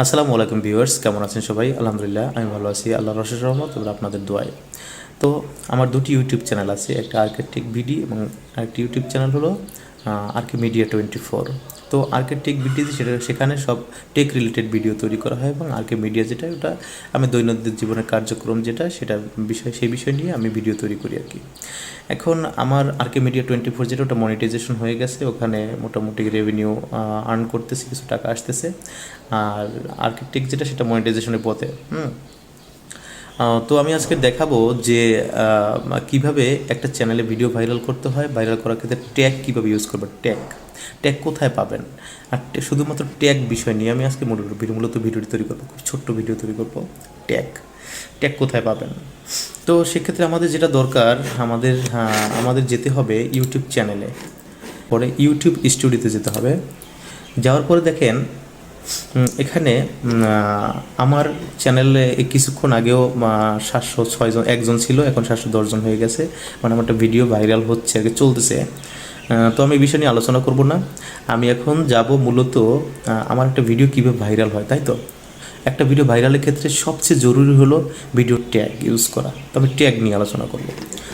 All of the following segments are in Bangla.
আসসালামু আলাইকুম ভিউয়ার্স, কেমন আছেন সবাই? আলহামদুলিল্লাহ আমি ভালো আছি, আল্লাহর অশেষ রহমত এবং আপনাদের দোয়ায়। তো আমার দুটি ইউটিউব চ্যানেল আছে, একটা আর্কেটেক বিডি এবং আরেকটি ইউটিউব চ্যানেল হলো আরকে মিডিয়া 24। তো আর্কেটেক বিডি সেখানে সব টেক রিলেটেড ভিডিও তৈরি করা হয় এবং আরকে মিডিয়া যেটা ওটা আমি দৈনন্দিন জীবনের কার্যক্রম যেটা সেই বিষয় নিয়ে আমি ভিডিও তৈরি করি আর কি। এখন আমার আরকে মিডিয়া 24 যেটা ওটা মনিটাইজেশন হয়ে গেছে, ওখানে মোটামুটি রেভিনিউ আর্ন করতেছি, কিছু টাকা আসতেছে। আর আর্কিটেক্ট যেটা সেটা মনিটাইজেশনের পথে। তো আমি আজকে দেখাবো যে কিভাবে একটা চ্যানেলে ভিডিও ভাইরাল করতে হয়, ভাইরাল করার ক্ষেত্রে ট্যাগ কীভাবে ইউজ করবেন, ট্যাগ কোথায় পাবেন। আর শুধুমাত্র ট্যাগ বিষয় নিয়ে আমি আজকে মূলত ভিডিওটি তৈরি করবো, খুব ছোট্ট ভিডিও তৈরি করবো। ট্যাগ কোথায় পাবেন। তো সেক্ষেত্রে আমাদের যেটা দরকার, আমাদের যেতে হবে ইউটিউব চ্যানেলে, পরে ইউটিউব স্টুডিওতে যেতে হবে। যাওয়ার পরে দেখেন এখানে আমার চ্যানেলে কিছুক্ষণ আগেও 706 জন একজন ছিল, এখন 710 জন হয়ে গেছে। মানে আমার একটা ভিডিও ভাইরাল হচ্ছে আর কি, চলতেছে। তো আমি এই বিষয় নিয়ে আলোচনা করব না, আমি এখন যাব মূলত আমার একটা ভিডিও কীভাবে ভাইরাল হয়, তাই তো। একটা ভিডিও ভাইরালের ক্ষেত্রে সবচেয়ে জরুরি হলো ভিডিও ট্যাগ ইউজ করা। তো আমি ট্যাগ নিয়ে আলোচনা করব।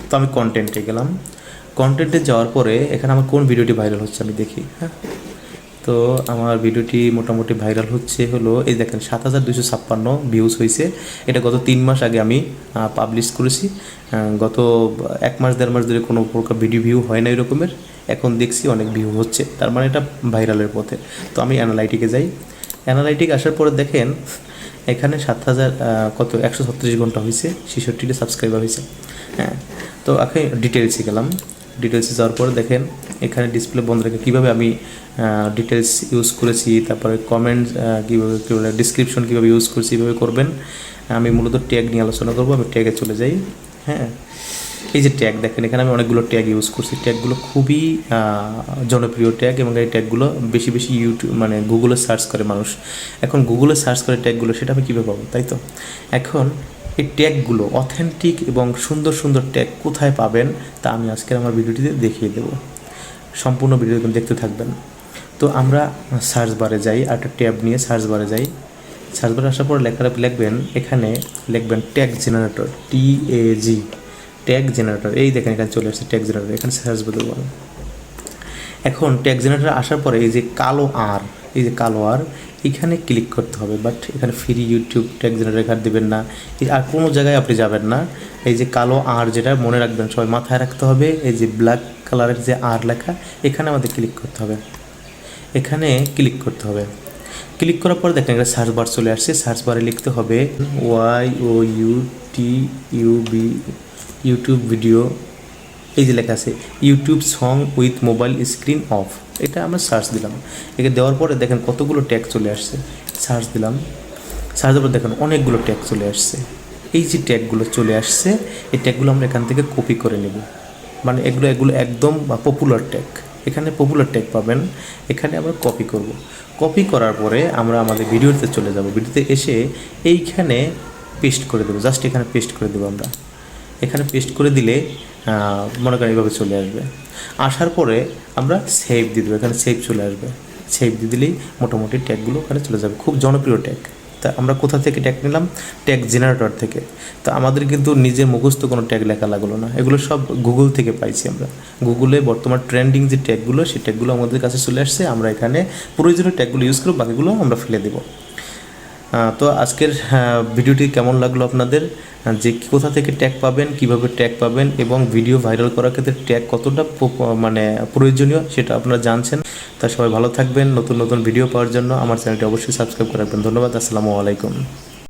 তো আমি কন্টেন্টে গেলাম, কন্টেন্টে যাওয়ার পরে এখানে আমার কোন ভিডিওটি ভাইরাল হচ্ছে আমি দেখি। তো আমার ভিডিওটি মোটামুটি ভাইরাল হচ্ছে হলো, এই দেখেন 7256 ভিউজ হয়েছে। এটা গত 3 মাস আগে আমি পাবলিশ করেছি। গত 1 মাস 1.5 মাস ধরে কোনো প্রকার ভিউ হয় না এরকমের। এখন দেখছি অনেক ভিউ হচ্ছে, তার মানে এটা ভাইরালের পথে। তো আমি অ্যানালাইটিকে যাই, অ্যানালাইটিক আসার পরে দেখেন এখানে 7000 136 ঘন্টা হয়েছে, 66টা সাবস্ক্রাইবার হয়েছে। হ্যাঁ, তো এখন ডিটেলসে গেলাম। ডিটেলসে যাওয়ার পরে দেখেন এখানে ডিসপ্লে বন্ধ রেখে কীভাবে আমি ডিটেলস ইউজ করেছি, তারপরে কমেন্ট কীভাবে ডিসক্রিপশন কীভাবে ইউজ করছি, কীভাবে করবেন। আমি মূলত ট্যাগ নিয়ে আলোচনা করবো। আমি ট্যাগে চলে যাই। হ্যাঁ, এই যে ট্যাগ দেখেন, এখানে আমি অনেকগুলো ট্যাগ ইউজ করছি। ট্যাগগুলো খুবই জনপ্রিয় ট্যাগ এবং এই ট্যাগগুলো বেশি ইউটিউব মানে গুগলে সার্চ করে মানুষ। এখন গুগলে সার্চ করে ট্যাগগুলো, সেটা আমি কীভাবে পাবো, তাই তো। এখন এই ট্যাগগুলো অথেন্টিক এবং সুন্দর সুন্দর ট্যাগ কোথায় পাবেন তা আমি আজকের আমার ভিডিওটিতে দেখিয়ে দেবো। সম্পূর্ণ ভিডিও দেখতে থাকবেন। তো আমরা সার্চ বারে যাই, আর একটা ট্যাব নিয়ে সার্চ বারে যাই। সার্চ বারে আসার পর লিখবেন, এখানে লিখবেন tag generator, TAG, tag generator. এই দেখেন এখানে চলে আসছে ট্যাগ জেনারেটর, এখানে সার্চ বারে দেবো। এখন ট্যাগ জেনারেটর আসার পরে এই যে কালো আর এখানে ক্লিক করতে হবে। বাট এখানে ফ্রি ইউটিউব ট্যাগ জেনারেটর এখানে দেবেন না, আর কোনো জায়গায় আপনি যাবেন না। এই যে কালো আর, যেটা মনে রাখবেন, সবাই মাথায় রাখতে হবে, এই যে ব্ল্যাক কালারের যে আর লেখা, এখানে আমাদের ক্লিক করতে হবে। এখানে ক্লিক করতে হবে। ক্লিক করার পর দেখেন একটা সার্চ বার চলে আসছে। সার্চ বারে লিখতে হবে YOUTUB, ইউটিউব ভিডিও। এই যে লেখা আছে YouTube song with mobile screen off, এটা আমরা সার্চ দিলাম। একে দেওয়ার পরে দেখেন কতগুলো ট্যাগ চলে আসছে। সার্চ দিলাম, সার্চ দেওয়ার পর দেখেন অনেকগুলো ট্যাগ চলে আসছে। এই যে ট্যাগগুলো চলে আসছে, এই ট্যাগগুলো আমরা এখান থেকে কপি করে নেব। মানে এগুলো একদম পপুলার ট্যাগ, এখানে পপুলার ট্যাগ পাবেন। এখানে আমরা কপি করব। কপি করার পরে আমরা আমাদের ভিডিওতে চলে যাব। ভিডিওতে এসে এইখানে পেস্ট করে দেবো, জাস্ট এখানে পেস্ট করে দেবো আমরা। এখানে পেস্ট করে দিলে মনে করেন এইভাবে চলে আসবে। আসার পরে আমরা সেভ দিয়ে দেবো, এখানে সেভ চলে আসবে। সেভ দিয়ে দিলেই মোটামুটি ট্যাগগুলো ওখানে চলে যাবে। খুব জনপ্রিয় ট্যাগ। তা আমরা কোথা থেকে ট্যাগ নিলাম? ট্যাগ জেনারেটর থেকে। তো আমাদের কিন্তু নিজের মুখস্থ কোনো ট্যাগ লেখা লাগলো না, এগুলো সব গুগল থেকে পাইছি আমরা। গুগলে বর্তমান ট্রেন্ডিং যে ট্যাগগুলো, সেই ট্যাগগুলো আমাদের কাছে চলে আসছে। আমরা এখানে প্রয়োজনীয় ট্যাগগুলো ইউজ করব, বাকিগুলো আমরা ফেলে দেবো। তো আজকের ভিডিওটি কেমন লাগলো আপনাদের, যে কোথা থেকে ট্যাগ পাবেন, কিভাবে ট্যাগ পাবেন এবং ভিডিও ভাইরাল করার ক্ষেত্রে ট্যাগ কতটা মানে প্রয়োজনীয় সেটা আপনারা জানছেন। তা সবাই ভালো থাকবেন। নতুন নতুন ভিডিও পাওয়ার জন্য আমার চ্যানেলটি অবশ্যই সাবস্ক্রাইব করে রাখবেন। ধন্যবাদ। আসসালামু আলাইকুম।